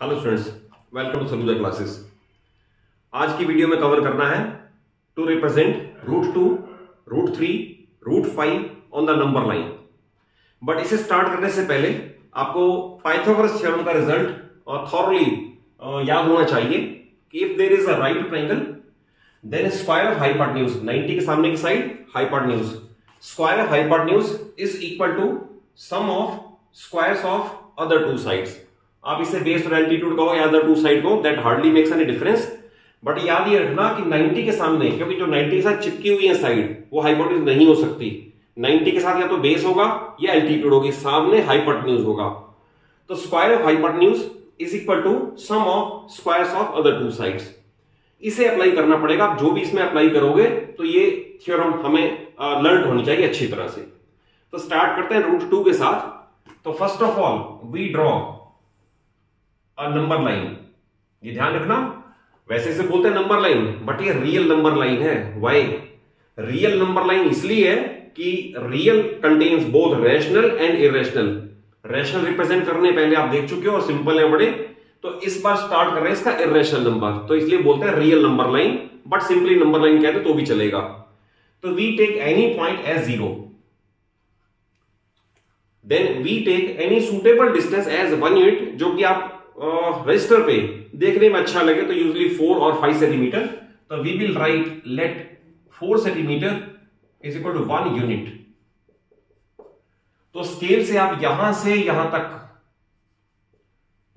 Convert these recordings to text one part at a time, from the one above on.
Hello students, welcome to Saluja classes. आज की video में कवर करना है to represent √2, √3, √5 on the number line. But इसे स्टार्ट करने से पहले आपको पाइथागोरस थ्योरम का रिजल्ट थॉरली याद होना चाहिए कि if there is a right triangle then square of hypotenuse, 90 के सामने की side hypotenuse, square of hypotenuse is equal to sum of squares of other two sides. आप इसे बेस और एल्टीट्यूड कहो या अदर टू साइड को, that hardly makes any difference. But याद ये रखना कि 90 के सामने, क्योंकि जो 90 के साथ चिपकी हुई है साइड वो हाइपोटेन्यूज नहीं हो सकती। 90 के साथ या तो बेस होगा या एल्टीट्यूड होगी, सामने हाइपोटेन्यूज होगा। तो square of hypotenuse is equal to sum of squares of other two sides. इसे अप्लाई करना पड़ेगा। आप जो भी इसमें अप्लाई करोगे तो ये थ्योरम हमें लर्न होनी चाहिए अच्छी तरह से। तो स्टार्ट करते हैं √2 के साथ। तो first of all we draw number line. ये ध्यान रखना, वैसे इसे बोलते हैं नंबर लाइन, बट ये रियल नंबर लाइन है। Why real number line? इसलिए है कि real contains both rational and irrational. Rational represent करने पहले आप देख चुके हो और सिंपल है बड़े, तो इस बार स्टार्ट कर रहे हैं इसका इरेशनल नंबर, तो इसलिए बोलते हैं real number line, but simply number line कहते तो भी चलेगा। तो we take any point as 0, then we take any suitable distance as 1 unit, जो कि आप रजिस्टर पे देखने में अच्छा लगे तो यूजली 4 और 5 सेंटीमीटर। तो we will write let 4 centimetre is equal to 1 unit. तो स्केल से आप यहां से यहां तक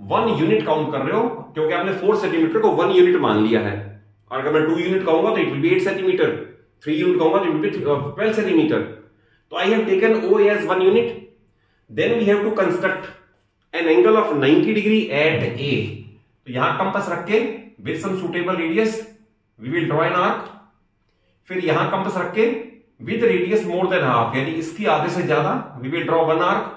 1 यूनिट काउंट कर रहे हो, क्योंकि आपने 4 सेंटीमीटर को 1 यूनिट मान लिया है। और अगर मैं 2 यूनिट कहूंगा तो it will be 8 centimetre, 3 unit कहूंगा तो इट विल बी 12 सेंटीमीटर। तो I have taken O as 1 unit. Then we have to construct an angle of 90 degree at A। तो यहां कंपास रख के with some suitable radius we will draw an arc. फिर यहां compass रख के with radius more than half, यानी इसकी आधे से ज्यादा, we will draw 1 arc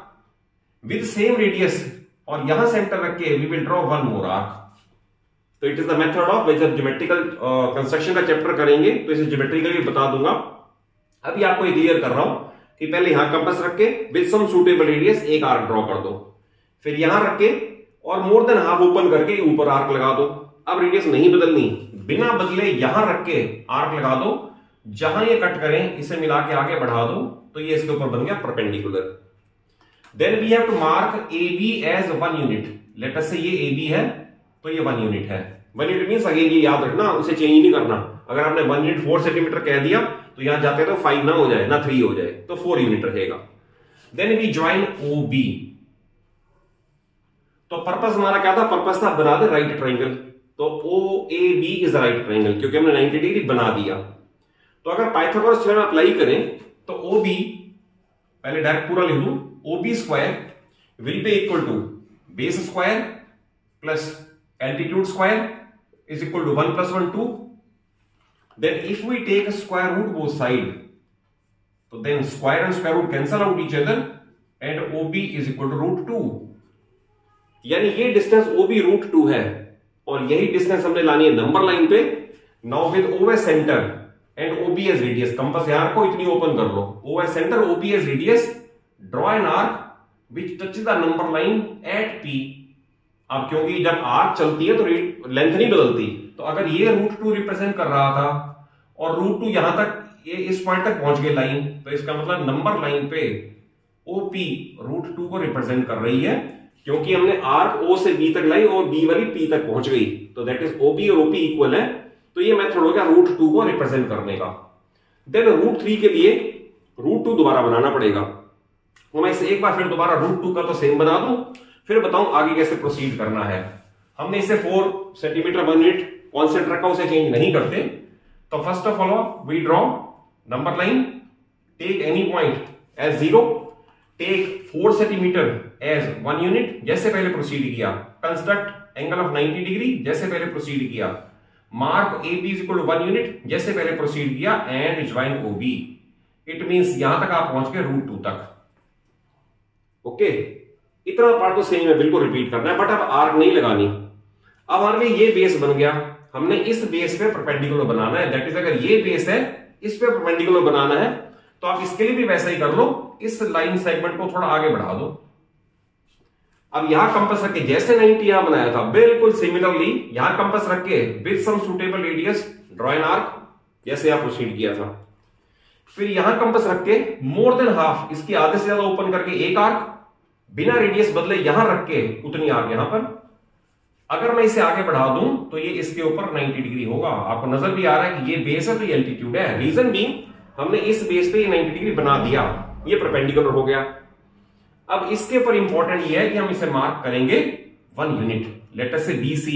with same radius, और यहां सेंटर रख के we will draw 1 more arc. तो it is the method of, जब ज्योमेट्रिकल कंस्ट्रक्शन का चैप्टर करेंगे तो इसे ज्योमेट्रिकली बता दूंगा। अभी आपको ये क्लियर कर रहा हूं कि पहले यहां कंपास रख के विद सम सुटेबल रेडियस एक आर्क ड्रॉ कर दो, फिर यहां रख के और मोर देन हाफ ओपन करके ऊपर आर्क लगा दो। अब रेडियस नहीं बदलनी, बिना बदले यहां रख के आर्क लगा दो, जहां ये कट करें इसे मिला के आगे बढ़ा दो, तो ये इसके ऊपर बन गया perpendicular. Then we have to mark AB as 1 unit. Let us say ये AB है तो ये 1 यूनिट है। 1 यूनिट मींस अगेन ये याद रखना, उसे चेंज नहीं करना। अगर आपने 1 यूनिट 4 सेंटीमीटर कह दिया तो यहां जाते तो 5 ना हो जाए ना 3 हो जाए, तो 4 यूनिट रहेगा। Then we join OB। तो पर्पस हमारा क्या था? पर्पस था बना दे राइट ट्रायंगल। तो OAB इज राइट ट्रायंगल, क्योंकि हमने 90 डिग्री बना दिया। तो अगर पाइथागोरस थ्योरम अप्लाई करें तो OB, पहले डायरेक्ट पूरा लिख दूं, OB square will be equal to base square plus altitude square is equal to 1 + 1 2। Then if we take square root both side, तो then square and square root cancel out each other and OB is equal to √2। यानी ये distance OB √2 है, और यही distance हमने लानी है number line पे। Now with O as centre and OB as radius, compass यार को इतनी ओपन कर लो, O as centre, OB as radius, draw an arc which touches the number line at P। अब क्योंकि जब आर्क चलती है तो लेंथ नहीं बदलती, तो अगर ये √2 रिप्रेजेंट कर रहा था और √2 यहां तक, ये इस पॉइंट तक पहुंच गई लाइन, तो इसका मतलब नंबर लाइन पे OP √2 को रिप्रेजेंट कर रही है, क्योंकि हमने आर्क O से B तक लाई और B वाली P तक पहुंच गई। तो दैट इज OB और OP इक्वल है। तो ये मेथड हो गया √2 को रिप्रेजेंट करने का। देन √3 के लिए √2 दोबारा बनाना पड़ेगा। तो मैं इसे एक बार फिर दोबारा √2 का तो सेम बना दूं, फिर बताऊं आगे कैसे प्रोसीड करना है। हमने इसे 4 सेंटीमीटर 1 यूनिट कॉन्सेंट रखा, उसे चेंज नहीं करते। तो first of all we draw number line, take any point as 0, take 4 centimetre as 1 unit, जैसे पहले प्रोसीड किया। कंस्ट्रक्ट एंगल ऑफ 90 डिग्री, जैसे पहले प्रोसीड किया। Mark AB is equal to 1 unit, जैसे पहले प्रोसीड किया, and join OB। It means यहां तक आप पहुंच गए √2 तक। ओके, इतना पार्ट तो सेम है, बिल्कुल रिपीट करना है, बट अब आर्क नहीं लगानी। अब हमारे लिए ये बेस बन गया, हमने इस बेस पे परपेंडिकुलर बनाना है। दैट इज, अगर ये बेस है इस पे परपेंडिकुलर बनाना है, तो आप इसके लिए भी वैसा ही कर लो, इस लाइन सेगमेंट को थोड़ा आगे बढ़ा दो। अब यहां कंपास रख के जैसे 90 यहां बनाया था बिल्कुल सिमिलरली यहां कंपास रख के with some suitable radius draw an arc, जैसे आप प्रोसीड किया था। फिर यहां कंपास रख के मोर देन हाफ, इसकी आधे से ज्यादा ओपन करके एक आर्क, बिना रेडियस बदले यहां रख के उतनी आर्क यहां पर। अगर मैं इसे आगे बढ़ा दूं तो ये इसके ऊपर 90 डिग्री होगा। आपको नजर भी आ रहा है कि ये बेस है तो ये एल्टीट्यूड है। रीजन भी हमने इस बेस पे 90 डिग्री बना दिया, ये परपेंडिकुलर हो गया। अब इसके ऊपर इंपॉर्टेंट ये है कि हम इसे मार्क करेंगे 1 यूनिट। लेट अस से BC,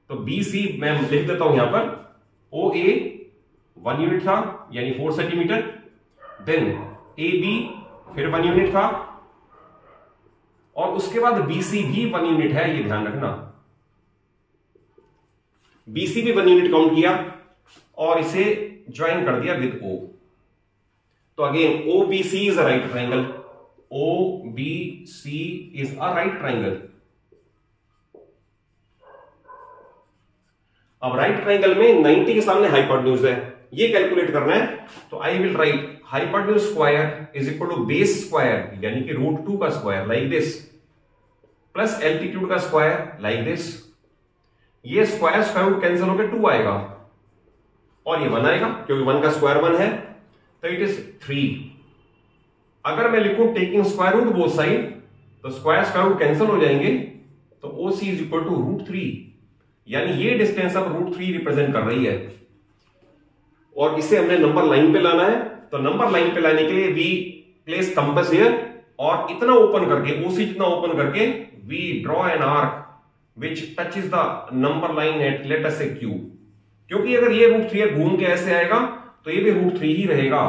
तो BC मैं लिख देता हूं यहां पर OA 1 यूनिट था यानी 4 सेंटीमीटर, देन AB फिर 1 यूनिट था, और उसके बाद BC भी 1 यूनिट है, ये ध्यान रखना। BC भी 1 यूनिट काउंट किया और इसे ज्वाइन कर दिया विद O। तो again OBC is a right triangle, OBC is a right triangle. अब राइट ट्राइंगल में 90 के सामने हाइपोटेन्यूज है, ये कैलकुलेट करना है। तो I will write hypotenuse square is equal to base square यानी कि √2 का square like this, plus altitude का स्क्वायर लाइक दिस। ये स्क्वायर स्क्वायर रूट कैंसिल होकर 2 आएगा और ये 1 आएगा क्योंकि 1 का स्क्वायर 1 है, तो इट इज 3। अगर मैं लिखूं taking square root both side तो स्क्वायर स्क्वायर रूट कैंसिल हो जाएंगे, तो OC इज इक्वल टू √3, यानी ये डिस्टेंस अब √3 रिप्रेजेंट कर रही है। और इसे हमने नंबर लाइन पे लाना है, तो नंबर लाइन पे लाने के लिए वी प्लेस कंपास हियर और इतना ओपन करके OC जितना ओपन करके we draw an arc which touches the number line at let us say Q। क्योंकि अगर ये √3 घूम के ऐसे आएगा तो ये भी √3 ही रहेगा।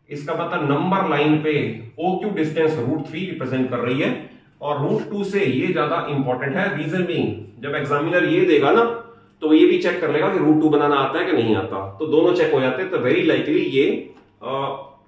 इसका मतलब नंबर लाइन पे OQ डिस्टेंस √3 रिप्रेजेंट कर रही है और √2 से ये ज्यादा इंपॉर्टेंट है। रीजन बीइंग जब एग्जामिनर ये देगा ना तो ये भी चेक कर लेगा कि √2 बनाना आता है कि नहीं आता, तो दोनों चेक हो जाते हैं। तो वेरी लाइकली ये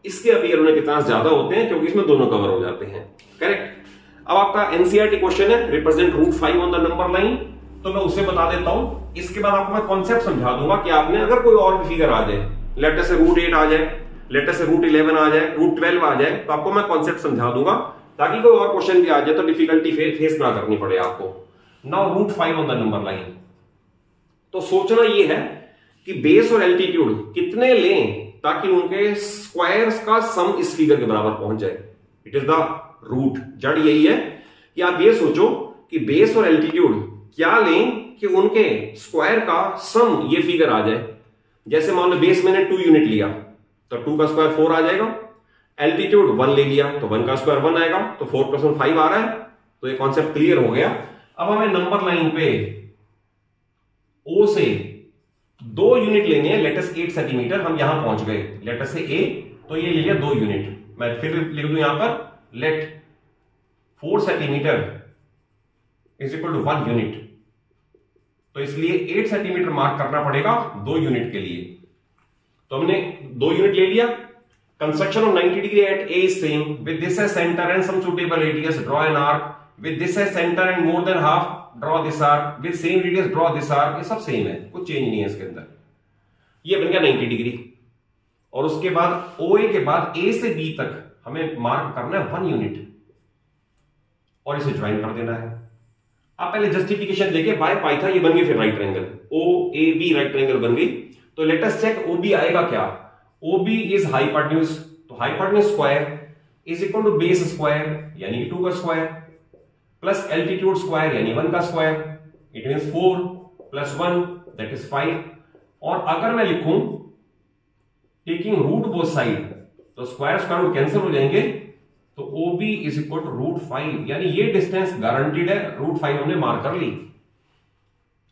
इसके अपीयर होने के चांस ज्यादा होते हैं क्योंकि इसमें दोनों कवर हो जाते हैं। करेक्ट। अब आपका एनसीईआरटी क्वेश्चन है represent √5 on the number line, तो मैं उसे बता देता हूं। इसके बाद आपको मैं कॉन्सेप्ट समझा दूंगा कि आपने अगर कोई और भी फिगर आ जाए, लेटर से √8 आ जाए, लेटर से √11 आ जाए, √12 आ जाए, तो आपको मैं कॉन्सेप्ट समझा दूंगा ताकि कोई और क्वेश्चन भी आ जाए तो डिफिकल्टी फेस ना करनी पड़े आपको। Now √5 on the number line, तो सोचना ये है कि बेस और एल्टीट्यूड कितने लें ताकि उनके स्क्वायर्स का सम इस फिगर के बराबर पहुंच जाए। It is the root. जड़ यही है कि आप ये सोचो कि बेस और एल्टीट्यूड क्या लें कि उनके स्क्वायर का सम ये फिगर आ जाए। जैसे मान लो बेस मैंने 2 यूनिट लिया तो 2 का स्क्वायर 4 आ जाएगा, एल्टीट्यूड 1 ले लिया तो 1 का स्क्वायर 1 आएगा, तो 4 + 1 5 आ रहा है। तो ये कॉन्सेप्ट क्लियर हो गया। अब हमें नंबर लाइन पे O से 2 यूनिट लेने हैं, लेटस 8 सेंटीमीटर, हम यहां पहुंच गए लेटस से A, तो ये ले लिया 2 यूनिट। मैं फिर लिख दूं यहां पर let 4 centimetre is equal to 1 unit, तो इसलिए 8 सेंटीमीटर मार्क करना पड़ेगा 2 यूनिट के लिए। तो हमने 2 यूनिट ले लिया। Construction of 90 degree at A is same with this as center and some suitable radius, draw an arc with this as center and more than half, draw this arc with same radius, draw this arc। ये सब same है, कुछ change नहीं है इसके अंदर। ये बन गया 90 डिग्री। और उसके बाद OA के बाद A से B तक हमें मार्क करना है 1 यूनिट और इसे ज्वाइन कर देना है। आप पहले जस्टिफिकेशन देखे बाय पाई था, ये बन गई फिर right triangle, OAB right triangle बन गई। तो लेट अस चेक OB आएगा क्या। OB इज हाइपोटेन्यूज, तो hypotenuse square is equal to base square यानी 2 का स्क्वायर प्लस एल्टीट्यूड स्क्वायर यानी 1 का square, it means 4 + 1 that is 5। और अगर मैं लिखूं टेकिंग रूट बोथ साइड तो स्क्वायर स्क्वायर रूट कैंसिल हो जाएंगे, तो OB इज इक्वल टू √5, यानी ये डिस्टेंस गारंटीड है, √5 हमने मार्क कर ली।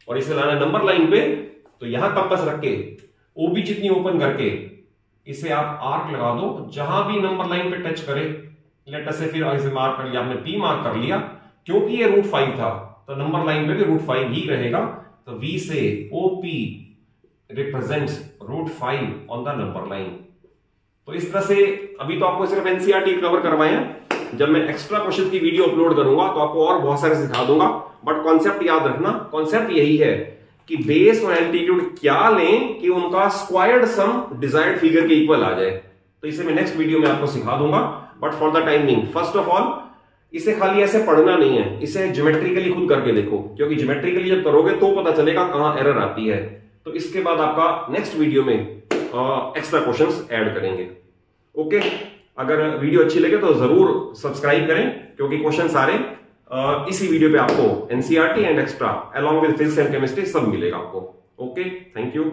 और इसे लाना नंबर लाइन पे, तो यहां कंपास रख के OB जितनी ओपन करके इसे आप आर्क लगा दो, जहां भी नंबर लाइन पे टच करे। लेट अस से फिर इसे मार्क कर लिया हमने, P मार्क कर लिया, क्योंकि ये √5 था तो नंबर लाइन पे भी √5 ही रहेगा। तो V से OP represents √5 on the number line. तो इस तरह से अभी तो आपको सिर्फ एनसीईआरटी कवर करवाए हैं, जब मैं एक्स्ट्रा क्वेश्चन की वीडियो अपलोड करूंगा तो आपको और बहुत सारे सिखा दूंगा। बट कॉन्सेप्ट याद रखना, कॉन्सेप्ट यही है कि बेस और एल्टीट्यूड क्या लें कि उनका स्क्वायर्ड सम डिजायर्ड फिगर के इक्वल आ जाए। तो इसे मैं नेक्स्ट वीडियो में आपको सिखा दूंगा। But for the timing first of all इसे खाली ऐसे पढ़ना नहीं है, इसे ज्योमेट्रिकली खुद करके देखो, क्योंकि ज्योमेट्रिकली जब करोगे तो पता चलेगा कहां एरर आती है। तो इसके बाद आपका नेक्स्ट वीडियो में एक्स्ट्रा क्वेश्चंस ऐड करेंगे। ओके, अगर वीडियो अच्छी लगे तो जरूर सब्सक्राइब करें, क्योंकि क्वेश्चन सारे इसी वीडियो पे आपको NCERT and extra along with physics and chemistry सब मिलेगा आपको। Okay, thank you.